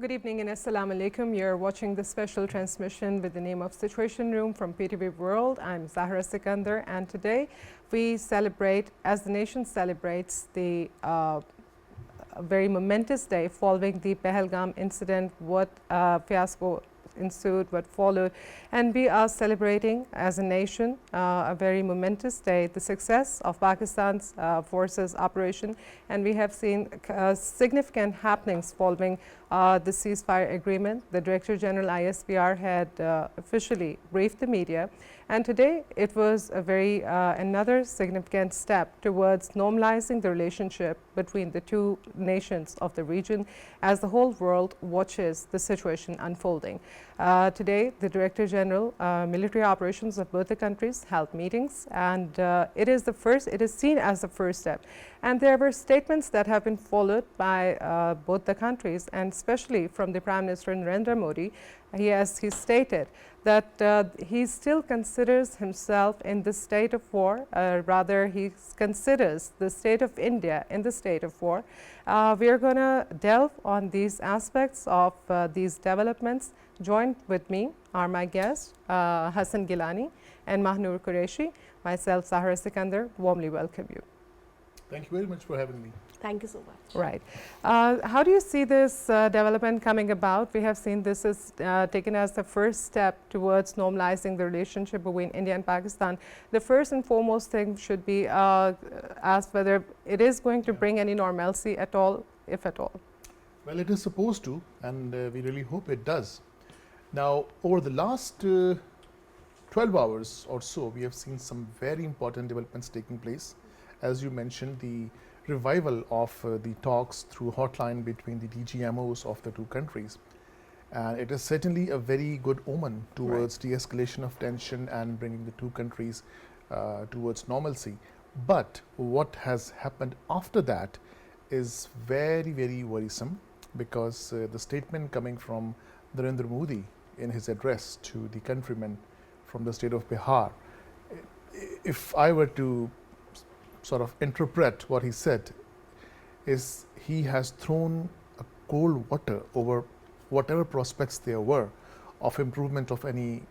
Good evening and Assalamu alaikum. You're watching the special transmission with the name of Situation Room from PTV World. I'm Zahra Sikandar, and today we celebrate, as the nation celebrates, the a very momentous day following the Pahalgam incident, what fiasco ensued, what followed, and we are celebrating as a nation a very momentous day, the success of Pakistan's forces operation, and we have seen significant happenings following the ceasefire agreement. The Director General ISPR had officially briefed the media, and today it was a very another significant step towards normalizing the relationship between the two nations of the region as the whole world watches the situation unfolding. Today, the Director General military operations of both the countries held meetings, and it is seen as the first step. And there were statements that have been followed by both the countries, and especially from the Prime Minister Narendra Modi. He stated that he still considers himself in the state of war, rather he considers the state of India in the state of war. We are going to delve on these aspects of these developments. Joined with me are my guests, Hassan Gillani and Mahnoor Qureshi. Myself, Zahra Sikandar, warmly welcome you. Thank you very much for having me. Thank you so much. Right. How do you see this development coming about? We have seen this is taken as the first step towards normalizing the relationship between India and Pakistan. The first and foremost thing should be asked whether it is going to bring any normalcy at all, if at all. Well, it is supposed to, and we really hope it does. Now, over the last 12 hours or so, we have seen some very important developments taking place. As you mentioned, the revival of the talks through hotline between the DGMOs of the two countries. And it is certainly a very good omen towards de-escalation of tension and bringing the two countries towards normalcy. But what has happened after that is very, very worrisome, because the statement coming from Narendra Modi in his address to the countrymen from the state of Bihar, if I were to sort of interpret what he said, is he has thrown a cold water over whatever prospects there were of improvement, of any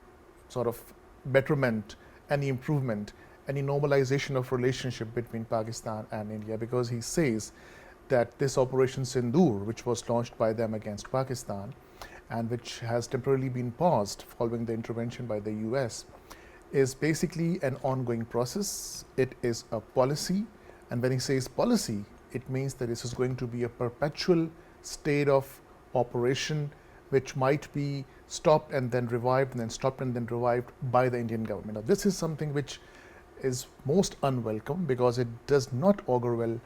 sort of betterment, any improvement, any normalization of relationship between Pakistan and India, because he says that this Operation Sindoor, which was launched by them against Pakistan and which has temporarily been paused following the intervention by the US, is basically an ongoing process. It is a policy, and when he says policy, it means that this is going to be a perpetual state of operation which might be stopped and then revived, and then stopped and then revived by the Indian government. Now, this is something which is most unwelcome, because it does not augur well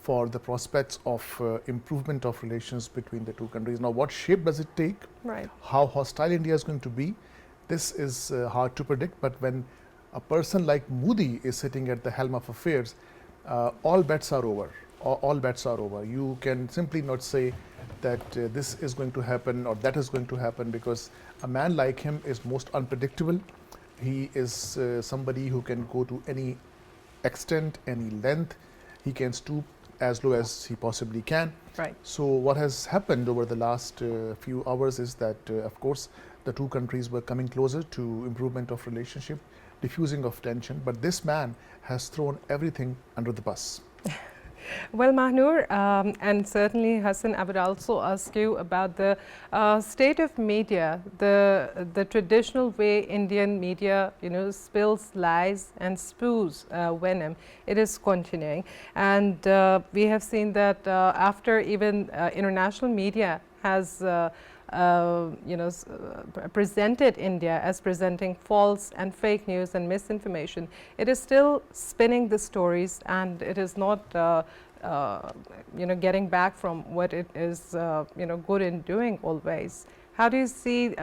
for the prospects of improvement of relations between the two countries. Now, what shape does it take? Right. How hostile India is going to be? This is hard to predict, but when a person like Modi is sitting at the helm of affairs, all bets are over. All bets are over. You can simply not say that this is going to happen or that is going to happen, because a man like him is most unpredictable. He is somebody who can go to any extent, any length. He can stoop as low as he possibly can. Right. So what has happened over the last few hours is that, of course, the two countries were coming closer to improvement of relationship, diffusing of tension, but this man has thrown everything under the bus. Well, Mahnoor, and certainly Hassan, I would also ask you about the state of media, the traditional way Indian media, spills lies and spews venom. It is continuing, and we have seen that after even international media has presented India as presenting false and fake news and misinformation, it is still spinning the stories, and it is not getting back from what it is good in doing always. How do you see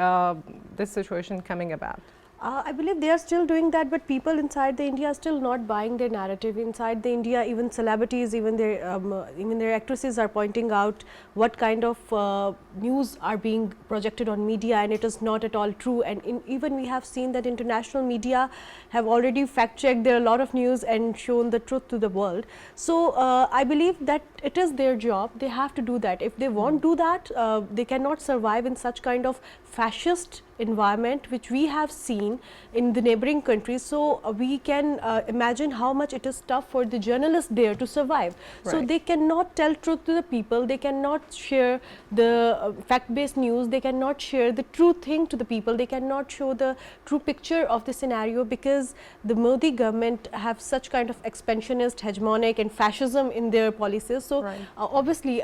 this situation coming about? I believe they are still doing that, but people inside the India are still not buying their narrative. Inside the India, even celebrities, even their actresses are pointing out what kind of news are being projected on media, and it is not at all true. And even we have seen that international media have already fact checked there are a lot of news and shown the truth to the world. So I believe that it is their job, they have to do that. If they won't do that, they cannot survive in such kind of fascist environment which we have seen in the neighboring countries. So, we can imagine how much it is tough for the journalists there to survive. So, Right. they cannot tell truth to the people, they cannot share the fact based news, they cannot share the true thing to the people, they cannot show the true picture of the scenario, because the Modi government have such kind of expansionist, hegemonic and fascism in their policies. So, Right. obviously,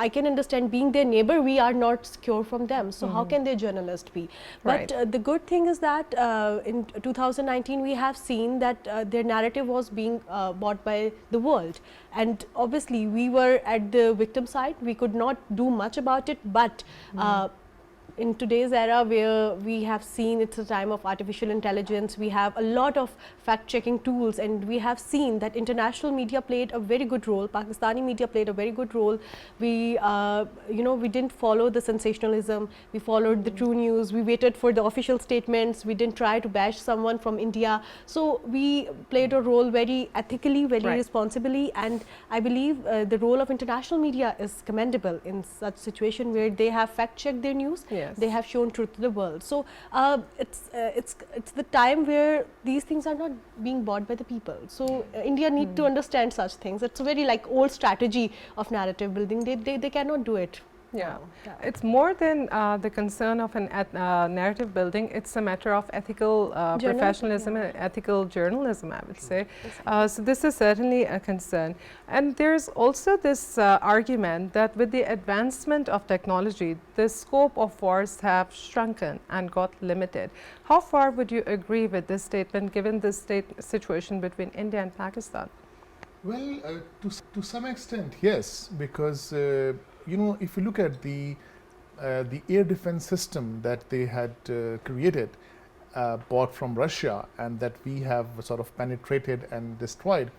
I can understand, being their neighbor, we are not secure from them. So, how can their journalist be? Right. But the good thing is that in 2019 we have seen that their narrative was being bought by the world, and obviously we were at the victim side, we could not do much about it, but in today's era where we have seen it's a time of artificial intelligence, we have a lot of fact checking tools, and we have seen that international media played a very good role, Pakistani media played a very good role. We we didn't follow the sensationalism, we followed the true news, we waited for the official statements, we didn't try to bash someone from India. So, we played a role very ethically, very Right. responsibly, and I believe the role of international media is commendable in such situation where they have fact checked their news. Yes. They have shown truth to the world. So, it's the time where these things are not being bought by the people. So, India need to understand such things. It's a very like old strategy of narrative building. They cannot do it. Yeah, Yeah. it's more than the concern of an narrative building. It's a matter of ethical professionalism and ethical journalism, I would say. So this is certainly a concern. And there's also this argument that with the advancement of technology, the scope of wars have shrunken and got limited. How far would you agree with this statement, given the situation between India and Pakistan? Well, to some extent, yes, because if you look at the air defense system that they had created, bought from Russia, and that we have sort of penetrated and destroyed,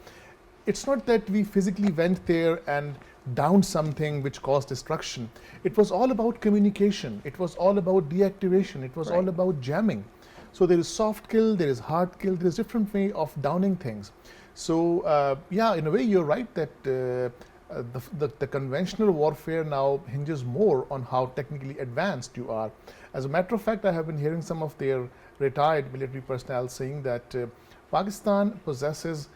it's not that we physically went there and downed something which caused destruction. It was all about communication. It was all about deactivation. It was all about jamming. So there is soft kill, there is hard kill, there is different way of downing things. So yeah, in a way you're right that the conventional warfare now hinges more on how technically advanced you are. As a matter of fact, I have been hearing some of their retired military personnel saying that Pakistan possesses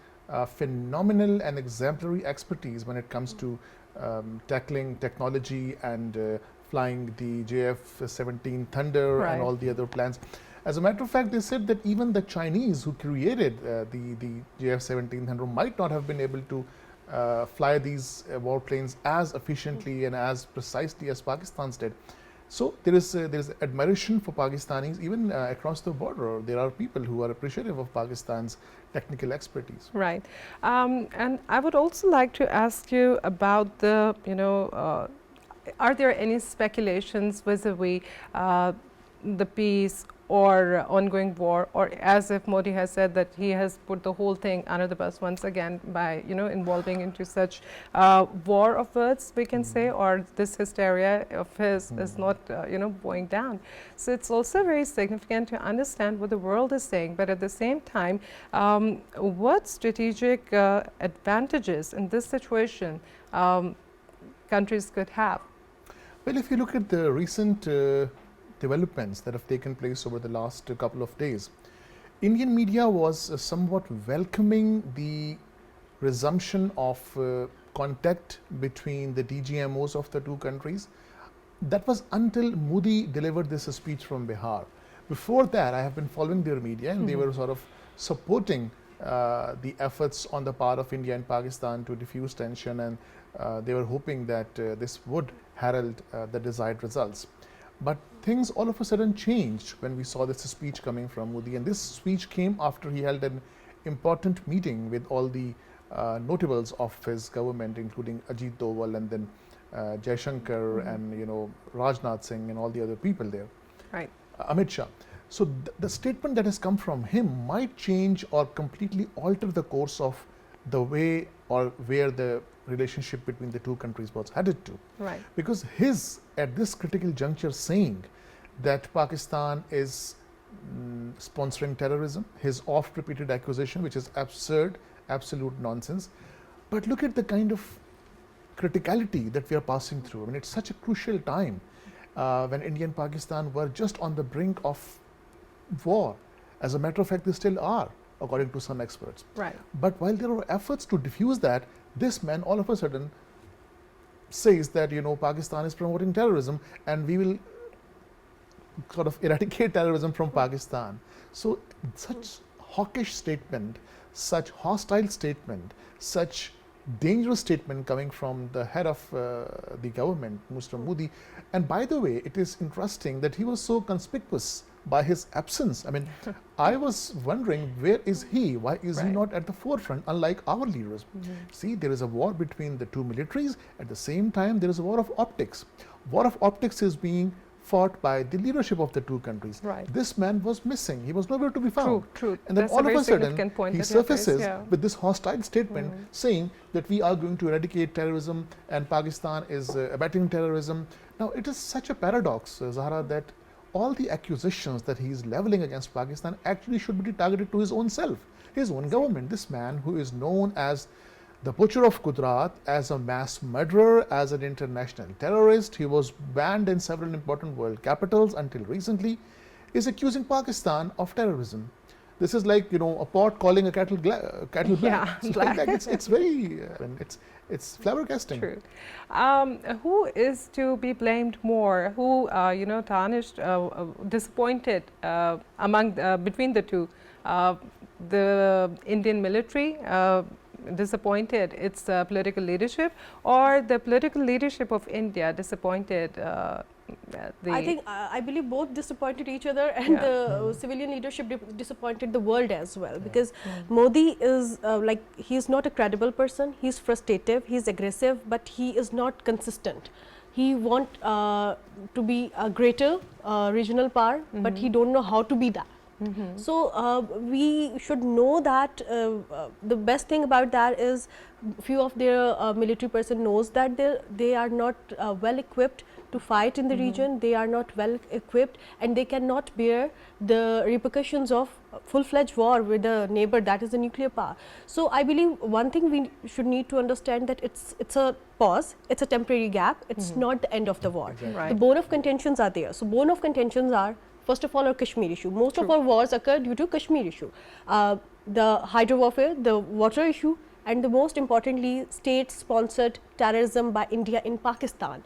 phenomenal and exemplary expertise when it comes to tackling technology and flying the JF-17 Thunder and all the other plans. As a matter of fact, they said that even the Chinese who created the JF-17 Thunder might not have been able to fly these warplanes as efficiently and as precisely as Pakistan's did. So there is admiration for Pakistanis even across the border. There are people who are appreciative of Pakistan's technical expertise. Right, and I would also like to ask you about the are there any speculations vis-a-vis the peace or ongoing war, or as if Modi has said that he has put the whole thing under the bus once again by involving into such war of words, we can say, or this hysteria of his is not going down. So it's also very significant to understand what the world is saying, but at the same time, what strategic advantages in this situation countries could have? Well, if you look at the recent developments that have taken place over the last couple of days, Indian media was somewhat welcoming the resumption of contact between the DGMOs of the two countries. That was until Modi delivered this speech from Bihar. Before that, I have been following their media, and they were sort of supporting the efforts on the part of India and Pakistan to diffuse tension, and they were hoping that this would herald the desired results. But things all of a sudden changed when we saw this speech coming from Modi, and this speech came after he held an important meeting with all the notables of his government, including Ajit Doval and then Jaishankar and Rajnath Singh and all the other people there. Right. Amit Shah. So the statement that has come from him might change or completely alter the course of the way or where the relationship between the two countries was headed to. Right. Because his, at this critical juncture, saying that Pakistan is sponsoring terrorism, his oft-repeated accusation, which is absurd, absolute nonsense. But look at the kind of criticality that we are passing through. I mean, it's such a crucial time when India and Pakistan were just on the brink of war. As a matter of fact, they still are, according to some experts. Right. But while there are efforts to diffuse that, this man all of a sudden says that, you know, Pakistan is promoting terrorism and we will sort of eradicate terrorism from Pakistan. So such hawkish statement, such hostile statement, such dangerous statement coming from the head of the government, Mr. Modi. And by the way, it is interesting that he was so conspicuous by his absence. I mean, I was wondering, where is he? Why is he not at the forefront, unlike our leaders? See, there is a war between the two militaries. At the same time, there is a war of optics. War of optics is being fought by the leadership of the two countries. Right. This man was missing. He was nowhere to be found. True. And then That's all of a sudden, he surfaces yeah. with this hostile statement saying that we are going to eradicate terrorism and Pakistan is abetting terrorism. Now, it is such a paradox, Zahra, that all the accusations that he is leveling against Pakistan actually should be targeted to his own self, his own government. This man who is known as the butcher of Gujarat, as a mass murderer, as an international terrorist, he was banned in several important world capitals until recently, is accusing Pakistan of terrorism. This is like, you know, a pot calling a kettle black. Yeah, So like it's very, it's flabbergasting. True. Who is to be blamed more? Who, you know, tarnished, disappointed between the two? The Indian military disappointed its political leadership, or the political leadership of India disappointed I believe both disappointed each other, and the civilian leadership disappointed the world as well, because Modi is he is not a credible person. He is frustrative, he is aggressive, but he is not consistent. He want to be a greater regional power, but he don't know how to be that. So we should know that the best thing about that is few of their military person knows that they are not well equipped to fight in the region. They are not well equipped, and they cannot bear the repercussions of full-fledged war with a neighbor that is a nuclear power. So I believe one thing we should need to understand, that it's a pause, it's a temporary gap, it's not the end of the war. Exactly. Right. The bone of contentions are there. So bone of contentions are, first of all, our Kashmir issue. Most of our wars occur due to Kashmir issue. The hydro warfare, the water issue, and the most importantly, state-sponsored terrorism by India in Pakistan.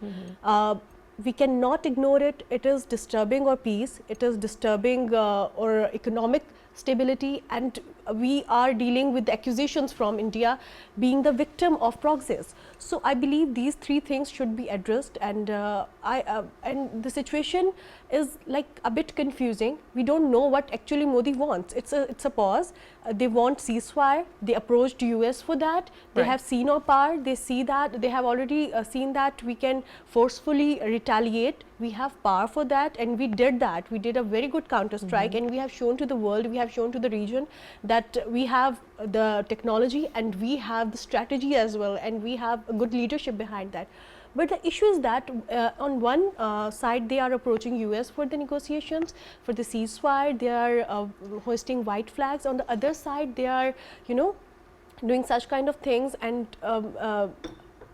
We cannot ignore it. It is disturbing our peace. It is disturbing our economic stability, and we are dealing with the accusations from India being the victim of proxies. So I believe these three things should be addressed, and and the situation is like a bit confusing. We don't know what actually Modi wants. It's a pause. They want ceasefire. They approached US for that. They have seen our power. They see that they have already seen that we can forcefully retaliate. We have power for that, and we did that. We did a very good counter strike, and we have shown to the world, we have shown to the region that we have the technology and we have the strategy as well, and we have a good leadership behind that. But the issue is that on one side they are approaching US for the negotiations, for the ceasefire. They are hoisting white flags. On the other side, they are, you know, doing such kind of things, and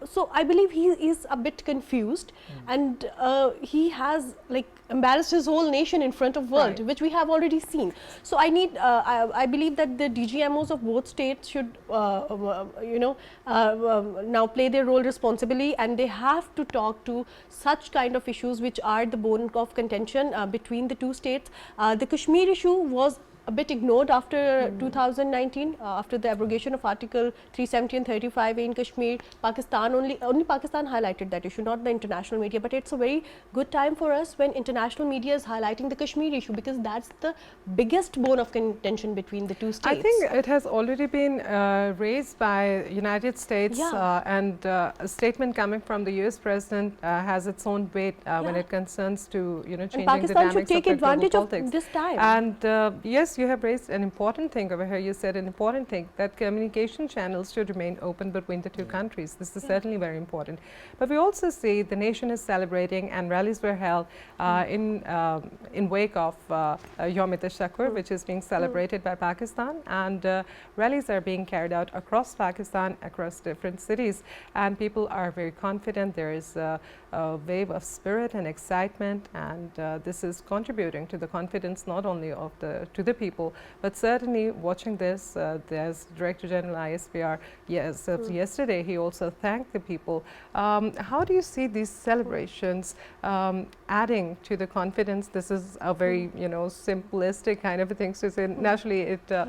so I believe he is a bit confused, and he has like embarrassed his whole nation in front of world, which we have already seen. So I need, I believe that the DGMOs of both states should, you know, now play their role responsibly, and they have to talk to such kind of issues which are the bone of contention between the two states. The Kashmir issue was a bit ignored after 2019, after the abrogation of Article 370 and 35 in Kashmir. Pakistan only Pakistan highlighted that issue, not the international media. But it's a very good time for us when international media is highlighting the Kashmir issue, because that's the biggest bone of contention between the two states. I think it has already been raised by United States, and a statement coming from the US President has its own weight when it concerns to, you know, changing the dynamics should take of the global advantage politics. of this time. And yes, yes, you have raised an important thing over here. You said an important thing, that communication channels should remain open between the two countries. This is certainly very important. But we also see the nation is celebrating, and rallies were held in wake of Yawm-e-Tashakkur, which is being celebrated by Pakistan. And rallies are being carried out across Pakistan, across different cities. And people are very confident. There is a wave of spirit and excitement, and this is contributing to the confidence not only of to the people, but certainly watching this, there's Director General ISPR, yesterday he also thanked the people. How do you see these celebrations adding to the confidence? This is a very simplistic kind of a thing to say. Naturally it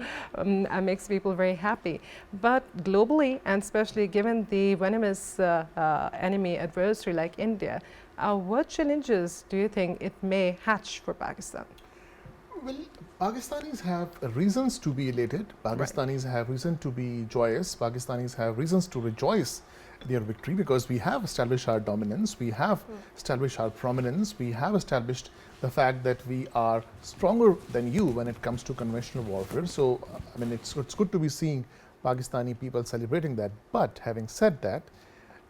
makes people very happy, but globally, and especially given the venomous enemy adversary like India, what challenges do you think it may hatch for Pakistan? Well, Pakistanis have reasons to be elated. Pakistanis have reason to be joyous. Pakistanis have reasons to rejoice their victory, because we have established our dominance, we have established our prominence, we have established the fact that we are stronger than you when it comes to conventional warfare. So, I mean, it's good to be seeing Pakistani people celebrating that. But having said that,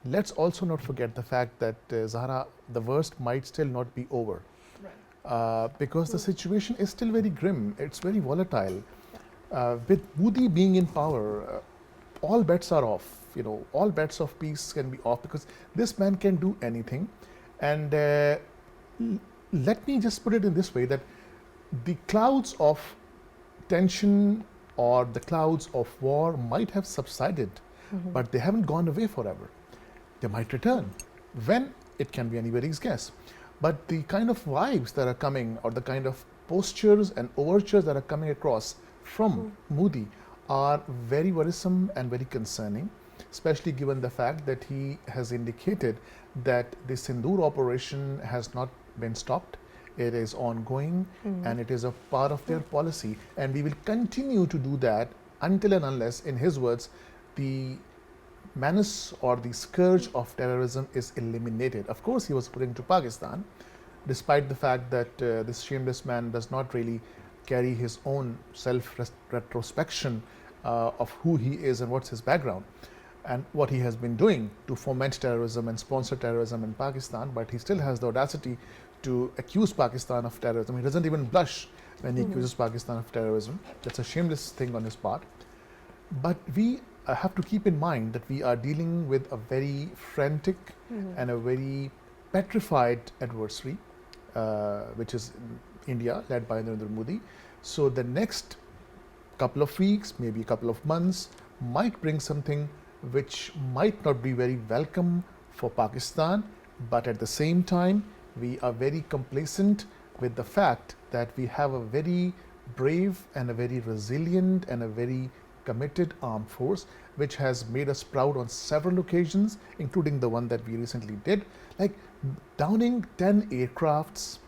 let's also not forget the fact that Zahra, the worst might still not be over. Because the situation is still very grim, it's very volatile. With Modi being in power, all bets are off. All bets of peace can be off, because this man can do anything. And let me just put it in this way, that the clouds of tension or the clouds of war might have subsided, but they haven't gone away forever. They might return. When? It can be anybody's guess. But the kind of vibes that are coming, or the kind of postures and overtures that are coming across from Modi, are very worrisome and very concerning, especially given the fact that he has indicated that the Sindoor operation has not been stopped. It is ongoing, and it is a part of their policy, and we will continue to do that until and unless, in his words, the menace or the scourge of terrorism is eliminated. Of course, he was putting to Pakistan, despite the fact that this shameless man does not really carry his own self-retrospection of who he is and what's his background and what he has been doing to foment terrorism and sponsor terrorism in Pakistan. But he still has the audacity to accuse Pakistan of terrorism. He doesn't even blush when he accuses Pakistan of terrorism. That's a shameless thing on his part. But we have to keep in mind that we are dealing with a very frantic and a very petrified adversary, which is India, led by Narendra Modi. So the next couple of weeks, maybe a couple of months, might bring something which might not be very welcome for Pakistan, but at the same time, we are very complacent with the fact that we have a very brave and a very resilient and a very committed armed force, which has made us proud on several occasions, including the one that we recently did, like downing 10 aircrafts,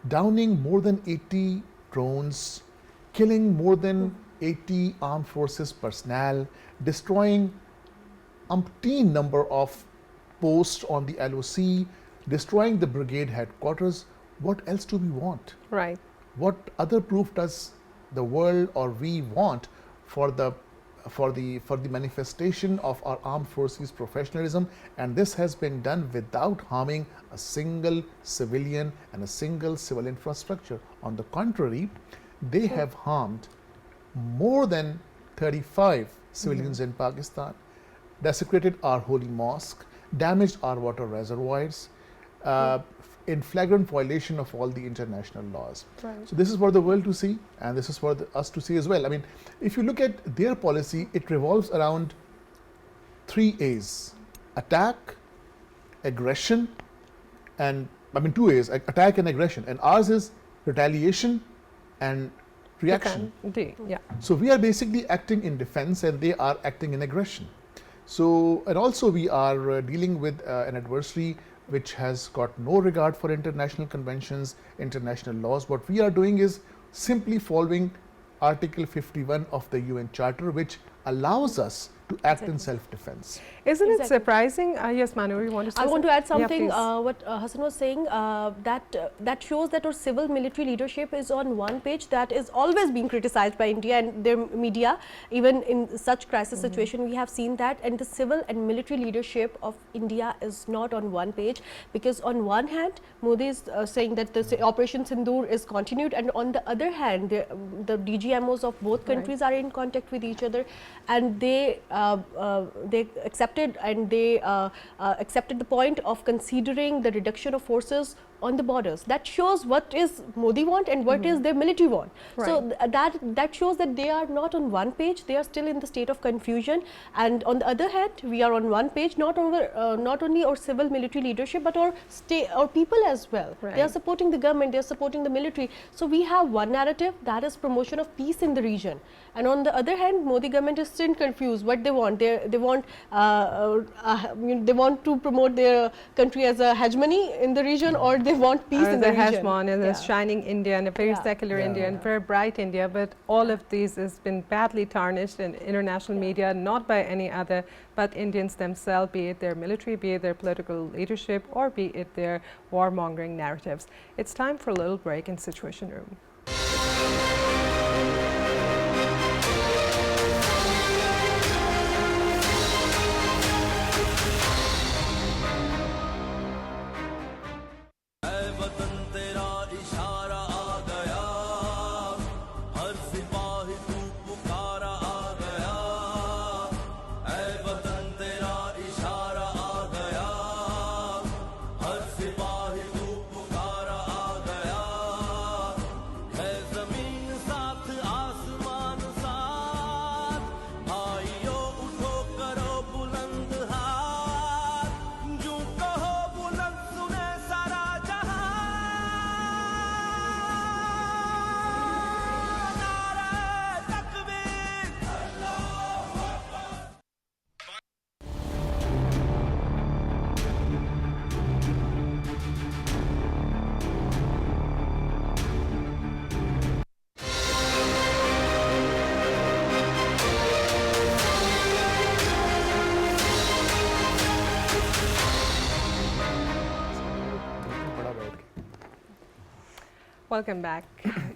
downing more than 80 drones, killing more than 80 armed forces personnel, destroying umpteen number of posts on the LOC, destroying the brigade headquarters. What else do we want? Right. What other proof does the world or we want for the manifestation of our armed forces professionalism? And this has been done without harming a single civilian and a single civil infrastructure. On the contrary, they have harmed more than 35 civilians in Pakistan, desecrated our holy mosque, damaged our water reservoirs, in flagrant violation of all the international laws. Right. So this is for the world to see, and this is for us to see as well. I mean, if you look at their policy, it revolves around 3 A's: attack, aggression, and two A's: attack and aggression. And ours is retaliation and reaction. Indeed, yeah. So we are basically acting in defense, and they are acting in aggression. So, and also we are dealing with an adversary which has got no regard for international conventions, international laws. What we are doing is simply following Article 51 of the UN Charter, which allows us to act in self-defense. Isn't it Exactly. surprising? Yes, Mahnoor, you want to say I want to add something. Yeah, What Hassan was saying, that shows that our civil military leadership is on one page. That is always being criticized by India and their media. Even in such crisis situation, we have seen that. And the civil and military leadership of India is not on one page, because on one hand, Modi is saying that the Operation Sindoor is continued, and on the other hand, the DGMOs of both countries are in contact with each other, and they accepted the point of considering the reduction of forces on the borders. That shows what is Modi want and what is their military want. So that shows that they are not on one page. They are still in the state of confusion. And on the other hand, we are on one page. Not only our civil military leadership, but our people as well. They are supporting the government. They are supporting the military. So we have one narrative, that is promotion of peace in the region. And on the other hand, Modi government is still confused. What they want? They want to promote their country as a hegemony in the region, or they want peace in the region. Hegemon and a shining India and a very secular India and very bright India, but all of these has been badly tarnished in international media, not by any other but Indians themselves, be it their military, be it their political leadership, or be it their warmongering narratives. It's time for a little break in Situation Room. Welcome back.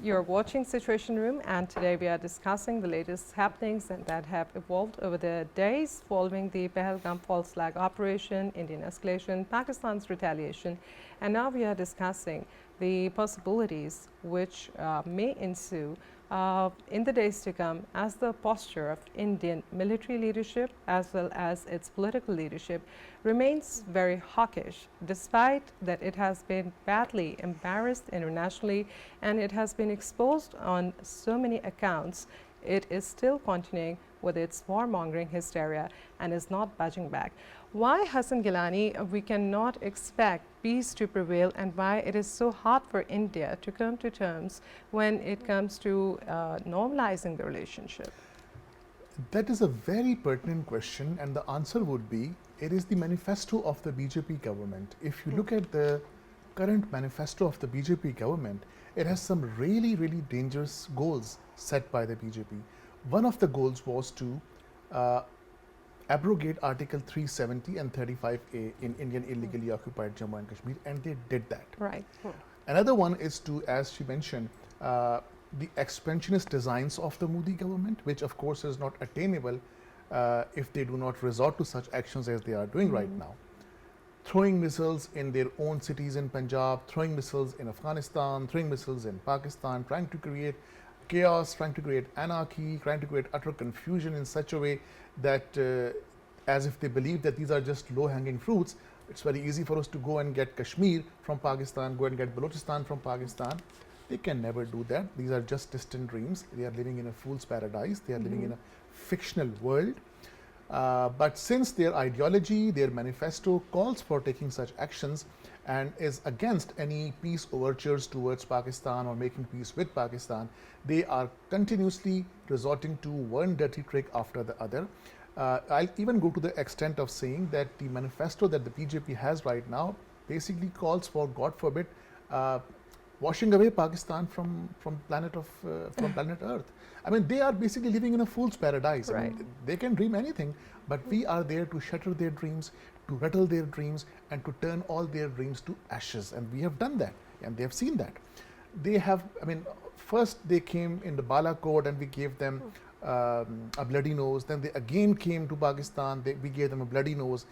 You're watching Situation Room, and today we are discussing the latest happenings that have evolved over the days following the Pahalgam false flag operation, Indian escalation, Pakistan's retaliation, and now we are discussing the possibilities which may ensue in the days to come as the posture of Indian military leadership as well as its political leadership remains very hawkish, despite that it has been badly embarrassed internationally and it has been exposed on so many accounts. It is still continuing with its warmongering hysteria and is not budging back. Why, Hassan Gillani, we cannot expect peace to prevail, and why it is so hard for India to come to terms when it comes to normalizing the relationship? That is a very pertinent question, and the answer would be it is the manifesto of the BJP government. If you look at the current manifesto of the BJP government, it has some really, really dangerous goals set by the BJP. One of the goals was to abrogate Article 370 and 35A in Indian illegally occupied Jammu and Kashmir, and they did that. Right. Another one is to, as she mentioned, the expansionist designs of the Modi government, which of course is not attainable if they do not resort to such actions as they are doing right now. Throwing missiles in their own cities in Punjab, throwing missiles in Afghanistan, throwing missiles in Pakistan, trying to create chaos, trying to create anarchy, trying to create utter confusion in such a way that as if they believe that these are just low-hanging fruits, it's very easy for us to go and get Kashmir from Pakistan, go and get Balochistan from Pakistan. They can never do that. These are just distant dreams. They are living in a fool's paradise. They are living in a fictional world. But since their ideology, their manifesto calls for taking such actions and is against any peace overtures towards Pakistan or making peace with Pakistan, they are continuously resorting to one dirty trick after the other. I'll even go to the extent of saying that the manifesto that the BJP has right now basically calls for, God forbid, washing away Pakistan from planet Earth. I mean, they are basically living in a fool's paradise. I mean, they can dream anything, but we are there to shatter their dreams, to rattle their dreams, and to turn all their dreams to ashes. And we have done that, and they have seen that. They have, I mean, first they came in the Balakot and we gave them a bloody nose. Then they again came to Pakistan, we gave them a bloody nose.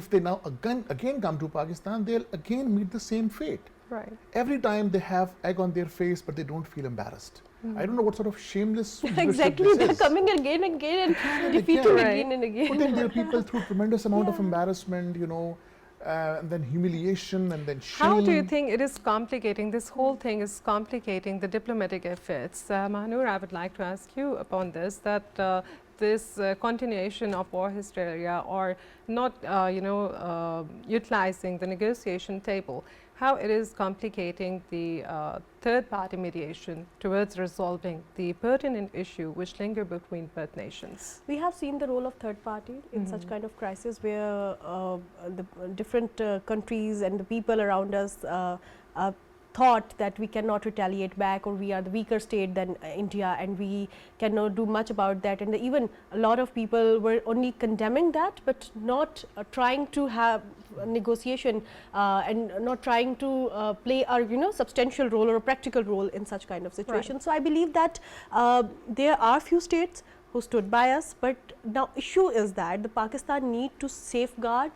If they now again come to Pakistan, they'll again meet the same fate. Right. Every time they have egg on their face, but they don't feel embarrassed. I don't know what sort of shameless exactly, they're coming again and again and defeating again and again. Putting their people through tremendous amount of embarrassment, you know, and then humiliation and then shame. How do you think it is complicating, this whole thing is complicating the diplomatic efforts? Mahnoor, I would like to ask you upon this, that this continuation of war hysteria or not, utilizing the negotiation table, how it is complicating the third-party mediation towards resolving the pertinent issue which linger between both nations. We have seen the role of third party in such kind of crisis where the different countries and the people around us thought that we cannot retaliate back, or we are the weaker state than India and we cannot do much about that, and even a lot of people were only condemning that but not trying to have a negotiation and not trying to play a substantial role or a practical role in such kind of situation. Right. So I believe that there are few states who stood by us, but now issue is that the Pakistan need to safeguard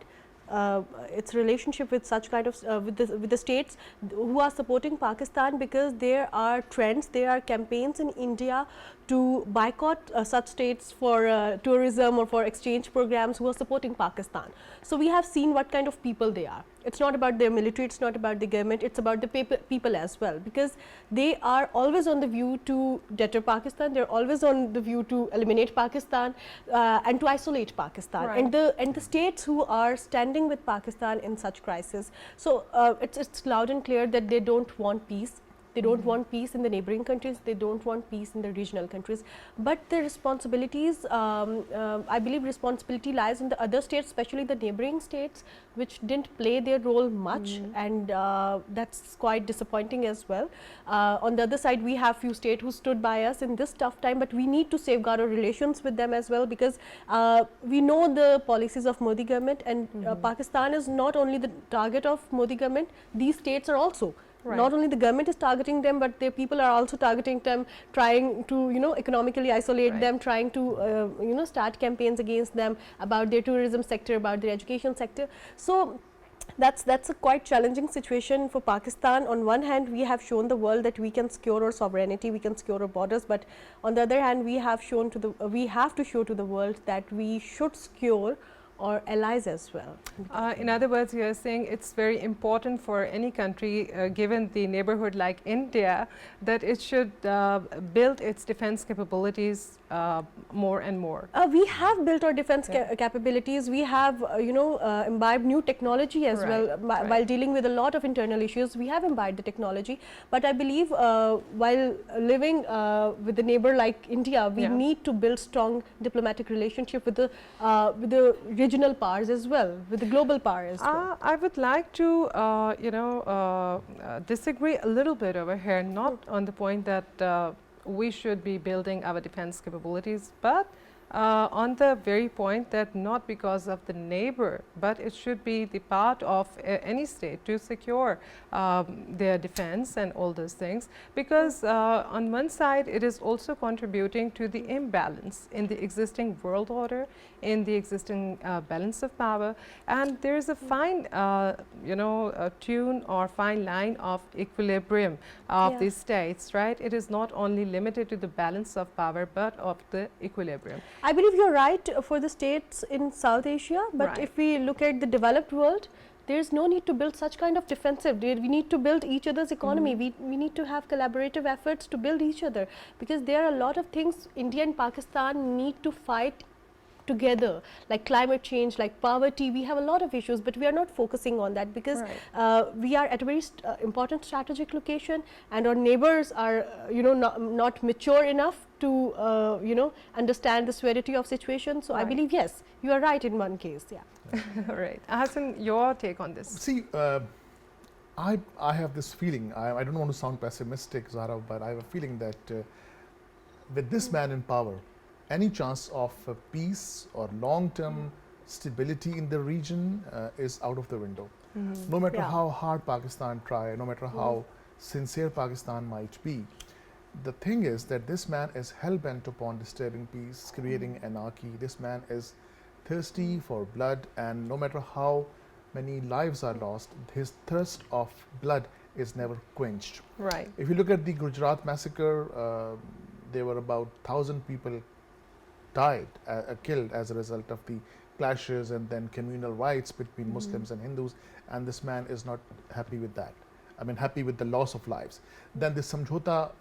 its relationship with such kind of with the states who are supporting Pakistan, because there are trends, there are campaigns in India to boycott such states for tourism or for exchange programs who are supporting Pakistan. So we have seen what kind of people they are. It's not about their military, it's not about the government, it's about the people as well, because they are always on the view to deter Pakistan, they're always on the view to eliminate Pakistan and to isolate Pakistan. Right. And the states who are standing with Pakistan in such crisis, so it's loud and clear that they don't want peace. They don't want peace in the neighboring countries, they don't want peace in the regional countries. But the responsibilities, I believe responsibility lies in the other states, especially the neighboring states, which didn't play their role much, and that's quite disappointing as well. On the other side, we have few states who stood by us in this tough time, but we need to safeguard our relations with them as well, because we know the policies of Modi government, and Pakistan is not only the target of Modi government, these states are also. Right. Not only the government is targeting them, but their people are also targeting them, trying to economically isolate them, trying to start campaigns against them about their tourism sector, about their education sector. So that's a quite challenging situation for Pakistan. On one hand, we have shown the world that we can secure our sovereignty, we can secure our borders, but on the other hand, we have to show to the world that we should secure or allies as well. In other words, you are saying it's very important for any country, given the neighborhood like India, that it should build its defense capabilities more and more. We have built our defense capabilities. We have, imbibed new technology as well. While dealing with a lot of internal issues, we have imbibed the technology. But I believe while living with a neighbor like India, we need to build strong diplomatic relationship with the regional powers as well, with the global powers. I would like to, disagree a little bit over here, not on the point that we should be building our defense capabilities, but on the very point that not because of the neighbor, but it should be the part of any state to secure their defense and all those things, because on one side it is also contributing to the imbalance in the existing world order, in the existing balance of power, and there is a fine tune or fine line of equilibrium of these states, right? It is not only limited to the balance of power, but of the equilibrium. I believe you're right for the states in South Asia, but if we look at the developed world, there is no need to build such kind of defensive. We need to build each other's economy. We need to have collaborative efforts to build each other, because there are a lot of things India and Pakistan need to fight together, like climate change, like poverty. We have a lot of issues, but we are not focusing on that, because we are at a very important strategic location, and our neighbors are not mature enough to understand the severity of situation. So I believe, yes, you are right in one case. Right. Hassan, your take on this? See, I have this feeling, I don't want to sound pessimistic, Zahra, but I have a feeling that with this man in power, any chance of peace or long-term stability in the region is out of the window. No matter Yeah. how hard Pakistan try, no matter how sincere Pakistan might be, the thing is that this man is hell-bent upon disturbing peace, creating anarchy. This man is thirsty for blood, and no matter how many lives are lost, his thirst of blood is never quenched. Right. If you look at the Gujarat massacre, there were about 1,000 people died, killed as a result of the clashes and then communal riots between Muslims and Hindus, and this man is not happy with that. I mean, happy with the loss of lives. Then this Samjhota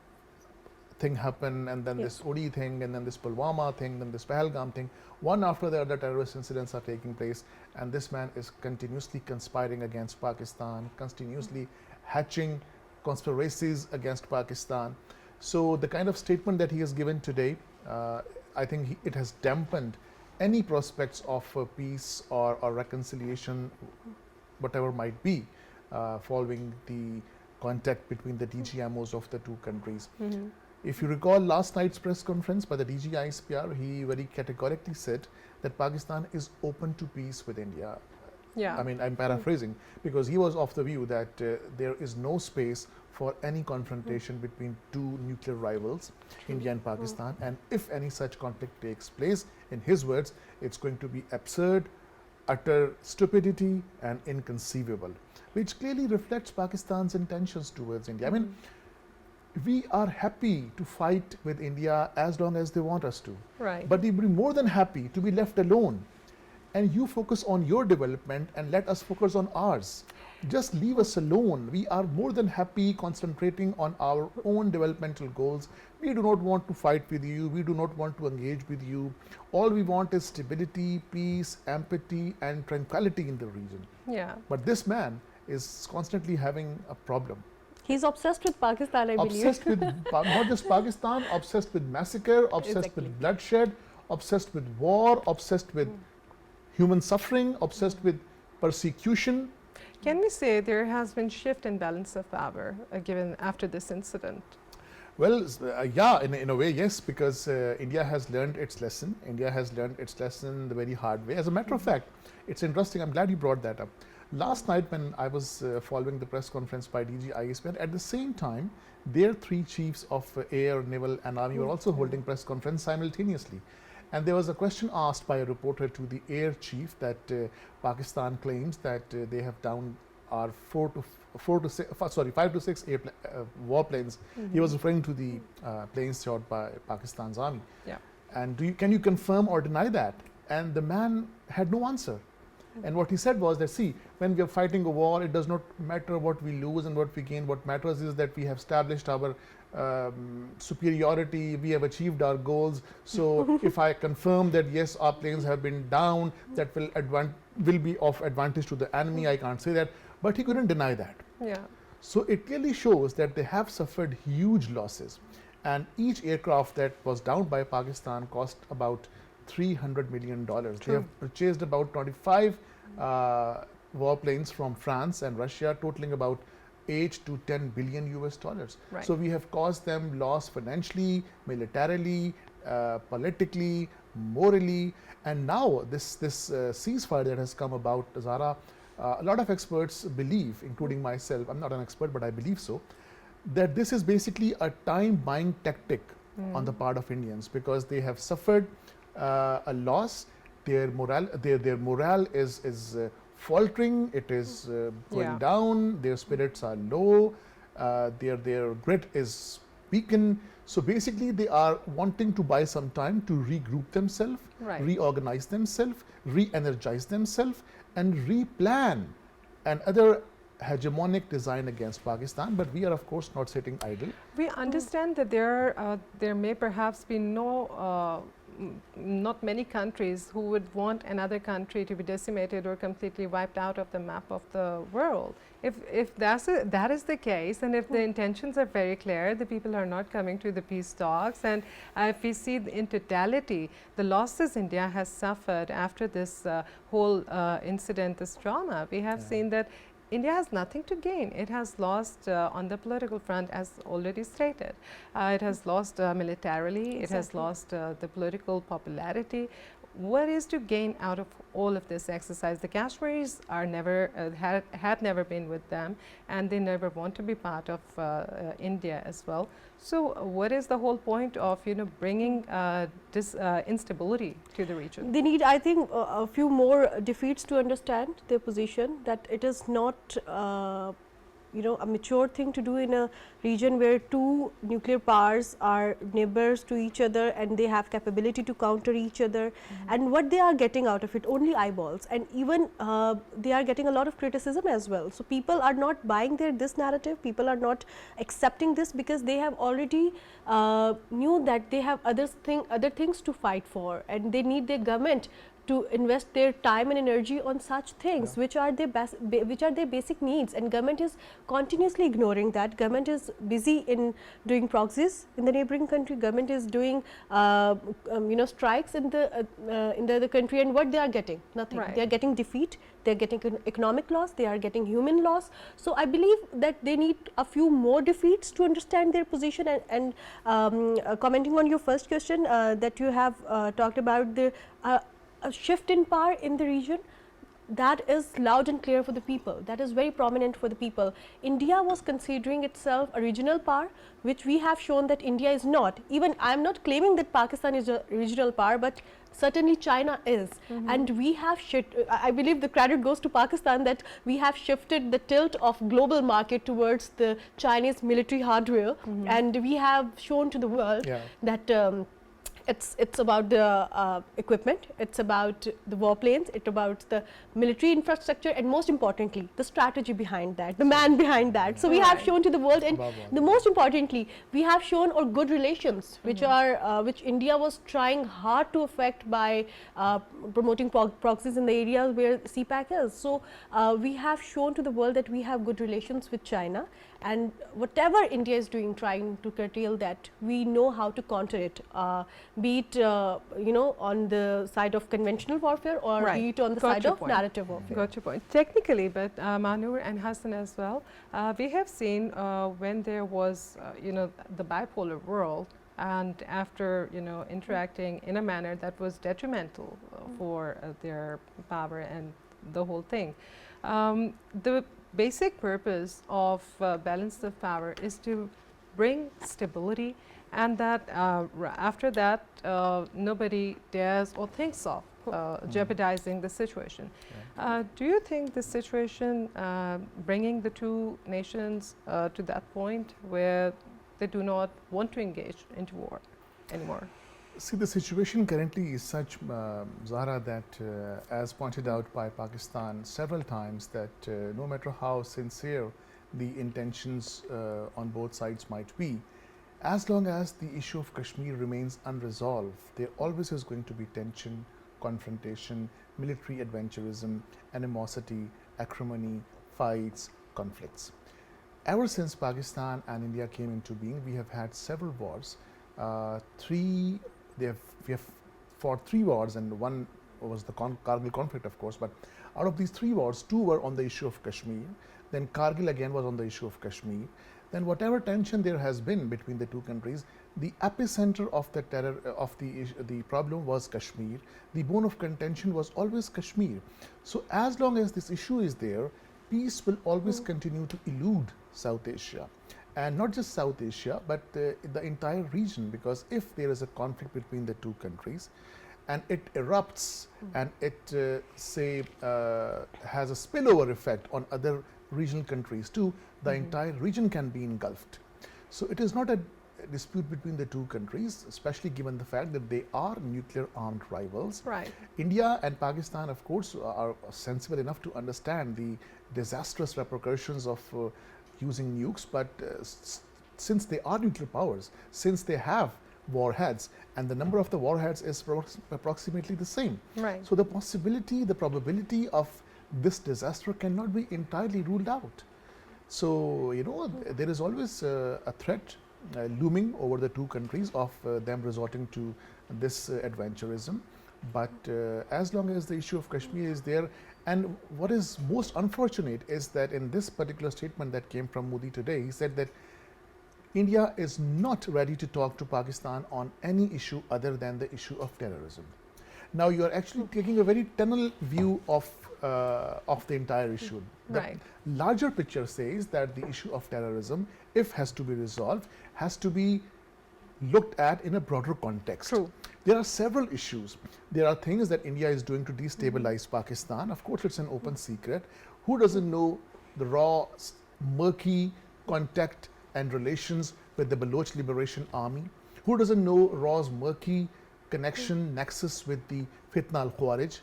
thing happened, and then this Uri thing, and then this Pulwama thing, then this Pahalgam thing. One after the other terrorist incidents are taking place, and this man is continuously conspiring against Pakistan, continuously hatching conspiracies against Pakistan. So the kind of statement that he has given today, I think it has dampened any prospects of peace or reconciliation, whatever might be, following the contact between the DGMOs of the two countries. If you recall last night's press conference by the DGISPR, he very categorically said that Pakistan is open to peace with India. Yeah. I mean, I'm paraphrasing, because he was of the view that there is no space for any confrontation between two nuclear rivals, India and Pakistan, and if any such conflict takes place, in his words, it's going to be absurd, utter stupidity, and inconceivable, which clearly reflects Pakistan's intentions towards India. I mean, we are happy to fight with India as long as they want us to. Right. But we'd be more than happy to be left alone, and you focus on your development and let us focus on ours. Just leave us alone. We are more than happy concentrating on our own developmental goals. We do not want to fight with you. We do not want to engage with you. All we want is stability, peace, empathy, and tranquility in the region. Yeah. But this man is constantly having a problem. He's obsessed with Pakistan, I believe. Obsessed with not just Pakistan, obsessed with massacre, obsessed Exactly. with bloodshed, obsessed with war, obsessed with human suffering, obsessed with persecution. Can we say there has been shift in balance of power given after this incident? Well, yeah, in a way, yes, because India has learned its lesson. India has learned its lesson the very hard way. As a matter of fact, it's interesting. I'm glad you brought that up. Last night, when I was following the press conference by DGISPR, at the same time, their three chiefs of air, naval, and army were also holding press conference simultaneously. And there was a question asked by a reporter to the air chief that Pakistan claims that they have downed our 5 to 6 warplanes. He was referring to the planes shot by Pakistan's army. Yeah. And can you confirm or deny that? And the man had no answer. And what he said was that, see, when we are fighting a war, it does not matter what we lose and what we gain. What matters is that we have established our superiority, we have achieved our goals. So if I confirm that yes, our planes have been down, that will be of advantage to the enemy. I can't say that, but he couldn't deny that. Yeah. So it clearly shows that they have suffered huge losses, and each aircraft that was downed by Pakistan cost about $300 million. They have purchased about 25 warplanes from France and Russia, totaling about 8 to 10 billion US dollars. Right. So we have caused them loss financially, militarily, politically, morally, and now this ceasefire that has come about, Zahra, a lot of experts believe, including myself, I'm not an expert, but I believe so, that this is basically a time-buying tactic on the part of Indians, because they have suffered a loss. Their morale is faltering. It is going down. Their spirits are low. Their grit is weakened. So basically, they are wanting to buy some time to regroup themselves, reorganize themselves, re-energize themselves, and replan another hegemonic design against Pakistan. But we are, of course, not sitting idle. We understand that there may perhaps be not many countries who would want another country to be decimated or completely wiped out of the map of the world. If that is the case, and if the intentions are very clear, the people are not coming to the peace talks, and if we see in totality the losses India has suffered after this whole incident, this trauma, we have seen that India has nothing to gain. It has lost on the political front, as already stated. It has lost militarily. It has lost the political popularity. What is to gain out of all of this exercise? The Kashmiris are never had never been with them, and they never want to be part of India as well. So, what is the whole point of bringing this instability to the region? They need, I think, a few more defeats to understand their position, that it is not a mature thing to do in a region where two nuclear powers are neighbors to each other and they have capability to counter each other. And what they are getting out of it, only eyeballs, and even they are getting a lot of criticism as well. So people are not buying this narrative, people are not accepting this, because they have already knew that they have other things to fight for, and they need their government to invest their time and energy on such things, which are their basic needs, and government is continuously ignoring that. Government is busy in doing proxies in the neighboring country. Government is doing strikes in the country, and what they are getting? Nothing. Right. They are getting defeat. They are getting economic loss. They are getting human loss. So I believe that they need a few more defeats to understand their position. And commenting on your first question that you have talked about, the a shift in power in the region, that is loud and clear for the people. That is very prominent for the people. India was considering itself a regional power, which we have shown that India is not. Even I am not claiming that Pakistan is a regional power, but certainly China is. And we have I believe the credit goes to Pakistan, that we have shifted the tilt of global market towards the Chinese military hardware, and we have shown to the world that it's about the equipment, it's about the warplanes, it's about the military infrastructure, and most importantly, the strategy behind that, the man behind that. So we have shown to the world, and the most importantly, we have shown our good relations, which are which India was trying hard to affect by promoting proxies in the areas where CPAC is. So we have shown to the world that we have good relations with China, and whatever India is doing, trying to curtail that, we know how to counter it, be it on the side of conventional warfare, or be it on the side of narrative warfare. Got your point. Technically, but Mahnoor and Hassan as well, we have seen when there was the bipolar world, and after interacting in a manner that was detrimental for their power and the whole thing. The basic purpose of balance of power is to bring stability, and that after that nobody dares or thinks of jeopardizing the situation. Do you think the situation bringing the two nations to that point where they do not want to engage into war anymore? See, the situation currently is such, Zahra, that as pointed out by Pakistan several times, that no matter how sincere the intentions on both sides might be, as long as the issue of Kashmir remains unresolved, there always is going to be tension, confrontation, military adventurism, animosity, acrimony, fights, conflicts. Ever since Pakistan and India came into being, we have had several wars. We have fought 3 wars, and one was the Kargil conflict, of course, but out of these 3 wars, 2 were on the issue of Kashmir, then Kargil again was on the issue of Kashmir. Then whatever tension there has been between the two countries, the epicenter of the terror of the problem was Kashmir. The bone of contention was always Kashmir. So as long as this issue is there, peace will always continue to elude South Asia. And not just South Asia, but the entire region, because if there is a conflict between the two countries and it erupts and it has a spillover effect on other regional countries too, the entire region can be engulfed. So it is not a dispute between the two countries, especially given the fact that they are nuclear armed rivals. Right. India and Pakistan, of course, are sensible enough to understand the disastrous repercussions of using nukes, but since they are nuclear powers, since they have warheads, and the number of the warheads is approximately the same. Right. So the possibility, the probability of this disaster cannot be entirely ruled out. So, there is always a threat looming over the two countries of them resorting to this adventurism. But as long as the issue of Kashmir is there, And what is most unfortunate is that in this particular statement that came from Modi today, he said that India is not ready to talk to Pakistan on any issue other than the issue of terrorism. Now you are actually taking a very tunnel view of the entire issue. The Right. larger picture says that the issue of terrorism, if has to be resolved, has to be looked at in a broader context. True. There are several issues. There are things that India is doing to destabilize Pakistan. Of course, it's an open secret. Who doesn't know the raw, murky contact and relations with the Baloch Liberation Army? Who doesn't know Raw's murky connection, nexus with the Fitna al-Khawarij?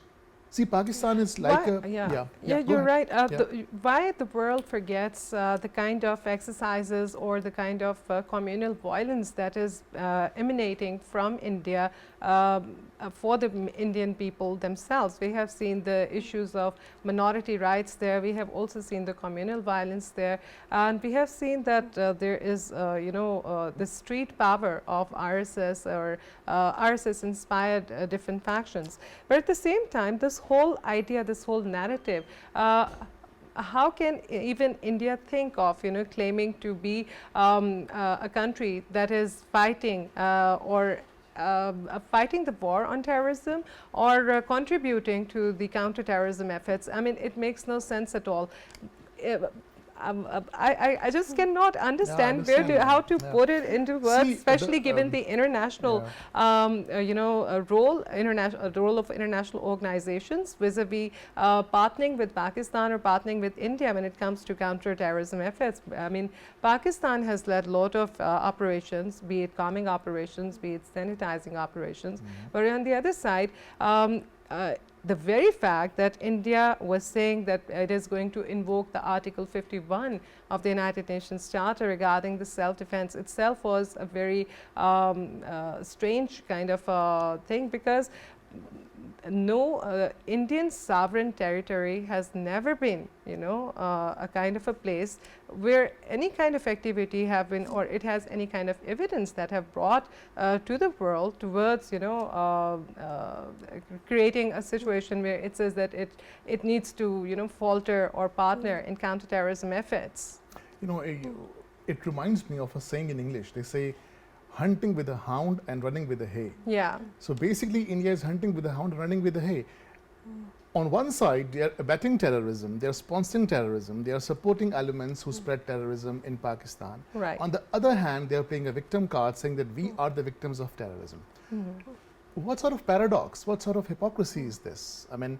See, Pakistan is like Why- a... yeah, go you're ahead. right. Yeah. Why the world forgets the kind of exercises or the kind of communal violence that is emanating from India for the Indian people themselves. We have seen the issues of minority rights there. We have also seen the communal violence there, and we have seen that there is, the street power of RSS or RSS-inspired different factions. But at the same time, this whole idea, this whole narrative. How can even India think of, claiming to be a country that is fighting or fighting the war on terrorism or contributing to the counter-terrorism efforts? I mean, it makes no sense at all. I just cannot understand how to Yeah. put it into words, See, especially given the international, role of international organizations vis-a-vis partnering with Pakistan or partnering with India when it comes to counter-terrorism efforts. I mean, Pakistan has led a lot of operations, be it calming operations, be it sanitizing operations. But on the other side, the very fact that India was saying that it is going to invoke the Article 51 of the United Nations Charter regarding the self-defense itself was a very strange kind of thing, because no Indian sovereign territory has never been, a kind of a place where any kind of activity have been, or it has any kind of evidence that have brought to the world towards, creating a situation where it says that it needs to, falter or partner in counterterrorism efforts. It reminds me of a saying in English. They say, hunting with a hound and running with the hay. Yeah. So basically, India is hunting with the hound, running with the hay. On one side, they are abetting terrorism, they are sponsoring terrorism, they are supporting elements who spread terrorism in Pakistan. Right. On the other hand, they are playing a victim card, saying that we are the victims of terrorism. What sort of paradox, what sort of hypocrisy is this? I mean,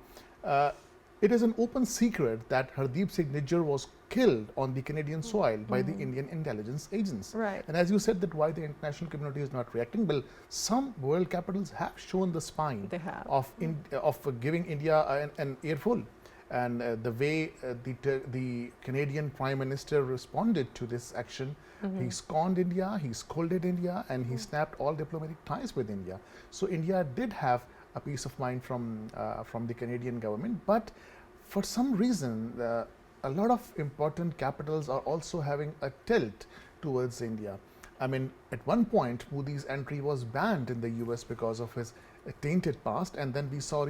it is an open secret that Hardeep Singh Nijjar was killed on the Canadian soil by the Indian intelligence agents. Right. And as you said, that why the international community is not reacting, well, some world capitals have shown the spine They have. of giving India an earful. And the way the Canadian Prime Minister responded to this action, he scorned India, he scolded India, and he snapped all diplomatic ties with India. So India did have a peace of mind from the Canadian government, but for some reason, a lot of important capitals are also having a tilt towards India. I mean, at one point, Modi's entry was banned in the US because of his tainted past, and then we saw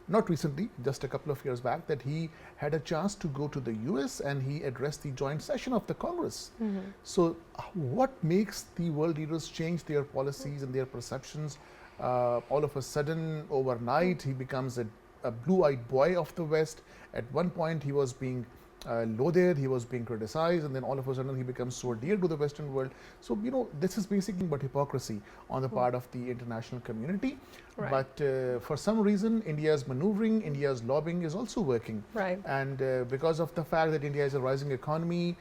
not recently, just a couple of years back, that he had a chance to go to the US and he addressed the joint session of the Congress. So what makes the world leaders change their policies and their perceptions? All of a sudden, overnight, he becomes a blue-eyed boy of the West. At one point, he was being loathed, he was being criticized, and then all of a sudden he becomes so dear to the Western world. So, this is basically but hypocrisy on the part of the international community. Right. But for some reason, India's maneuvering, India's lobbying is also working. Right. And because of the fact that India is a rising economy,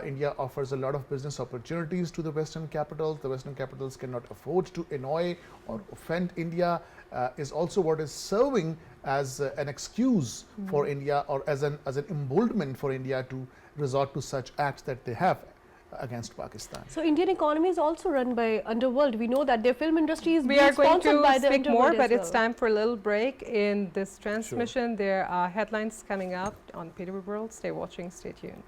India offers a lot of business opportunities to the Western capitals. The Western capitals cannot afford to annoy or offend India, is also what is serving as an excuse for India, or as an emboldenment for India to resort to such acts that they have against Pakistan. So Indian economy is also run by underworld. We know that their film industry is We being are going sponsored to by the speak underworld more, but as it's well. time for a little break in this transmission. There are headlines coming up on PTV World. Stay watching, stay tuned.